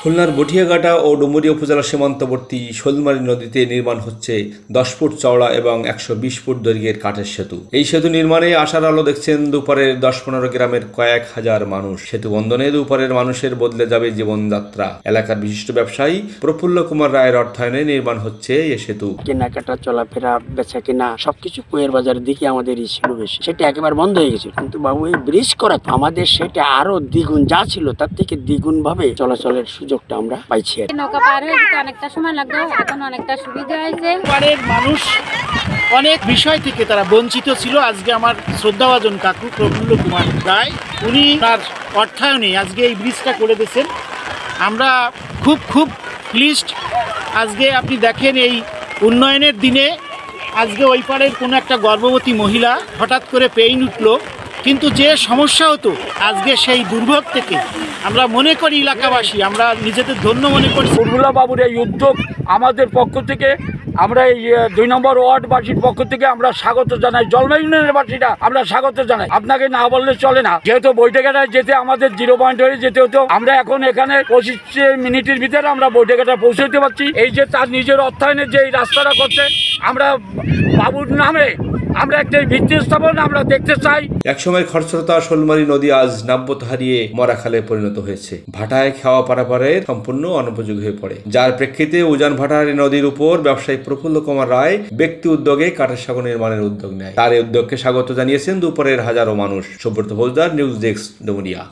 খুলনার বটিয়াঘাটা ও ডুমুরিয়া উপজেলা সীমান্তবর্তী শোলমারী নদীতে নির্মাণ হচ্ছে 10 ফুট চওড়া এবং 120 ফুট দৈর্ঘ্যের কাঠের সেতু। এই সেতু নির্মাণে আশার আলো দেখছেন দুপারের 10-15 গ্রামের কয়েক হাজার মানুষ। সেতু বন্ধনে দুপারের মানুষের বদলে যাবে জীবনযাত্রা। এলাকার বিশিষ্ট ব্যবসায়ী প্রফুল্ল কুমার রায়ের অর্থায়নে নির্মাণ হচ্ছে এই সেতু। কেনাকাটা, চলাফেরা, বেচা কেনা সবকিছু কুয়ের বাজারের দিকে আমাদের ছিল বেশি, সেটা একেবারে বন্ধ হয়ে গেছে। কিন্তু বাবু এই ব্রিজ করা আমাদের সেটা আরো দ্বিগুণ, যা ছিল তার থেকে দ্বিগুণ ভাবে চলাচলের সুযোগটা আমরা পাইছি। নৌকা পার হয়ে যেতে অনেকটা সময় লাগতো, এখন অনেকটা সুবিধা হয়েছে। পাড়ের মানুষ অনেক বিষয় থেকে তারা বঞ্চিত ছিল। আজকে আমার শ্রদ্ধাভাজন কাকু প্রফুল্ল কুমার রায়, উনি তার অর্থায়নে আজকে এই ব্রিজটা করে দিয়েছেন। আমরা খুব প্লিজড। আজকে আপনি দেখেন এই উন্নয়নের দিনে আজকে ওই পাড়ের কোনো একটা গর্ভবতী মহিলা হঠাৎ করে পেইন উঠলো, কিন্তু যে সমস্যা হতো আজকে সেই দুর্ভোগ থেকে আমরা মনে করি এলাকাবাসী, আমরা নিজেদের ধন্য মনে করি। প্রফুল্ল বাবুর এই উদ্যোগ আমাদের পক্ষ থেকে, আমরা এই 2 নম্বর ওয়ার্ডবাসীর পক্ষ থেকে আমরা স্বাগত জানাই। জলমা ইউনিয়নের বাসীরা আমরা স্বাগত জানাই। আপনাকে না বললে চলে না, যেহেতু বৈঠকঘাটায় যেতে আমাদের 0 পয়েন্ট হয়ে যেতে হতো, আমরা এখন এখানে 25 মিনিটের ভিতরে আমরা বৈঠকঘাটায় পৌঁছতে পারছি। এই যে তার নিজের অর্থায়নে যে এই রাস্তাটা করছে, আমরা বাবুর নামে আমরা একটা ভিত্তি স্থাপন আমরা দেখতে চাই। একসময় খরস্রোতা শোলমারী নদী আজ নাব্যতা হারিয়ে মরাখালে পরিণত হয়েছে। ভাটায় খাওয়া পারাপারের সম্পূর্ণ অনুপযোগী হয়ে পড়ে, যার প্রেক্ষিতে উজান ভাটাহারী নদীর উপর ব্যবসায়ী প্রফুল্ল কুমার রায় ব্যক্তি উদ্যোগে কাঠের সাঁকো নির্মাণের উদ্যোগ নেয়। তার এই উদ্যোগকে স্বাগত জানিয়েছেন দুপুরের হাজারো মানুষ। Subrata Faujdar, news desk, Dumuria.